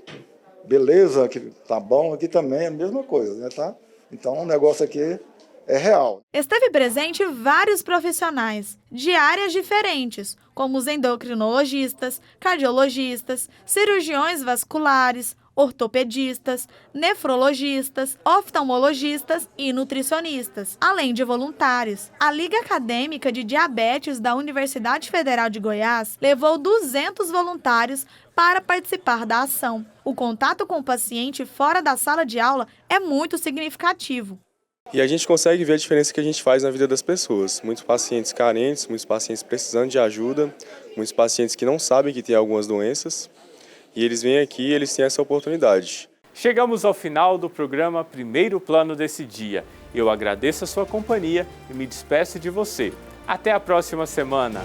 beleza, que tá bom, aqui também é a mesma coisa, né? Tá? Então o negócio aqui é real. Esteve presente vários profissionais de áreas diferentes, como os endocrinologistas, cardiologistas, cirurgiões vasculares, ortopedistas, nefrologistas, oftalmologistas e nutricionistas, além de voluntários. A Liga Acadêmica de Diabetes da Universidade Federal de Goiás levou 200 voluntários para participar da ação. O contato com o paciente fora da sala de aula é muito significativo. E a gente consegue ver a diferença que a gente faz na vida das pessoas. Muitos pacientes carentes, muitos pacientes precisando de ajuda, muitos pacientes que não sabem que têm algumas doenças. E eles vêm aqui e eles têm essa oportunidade. Chegamos ao final do programa Primeiro Plano desse dia. Eu agradeço a sua companhia e me despeço de você. Até a próxima semana.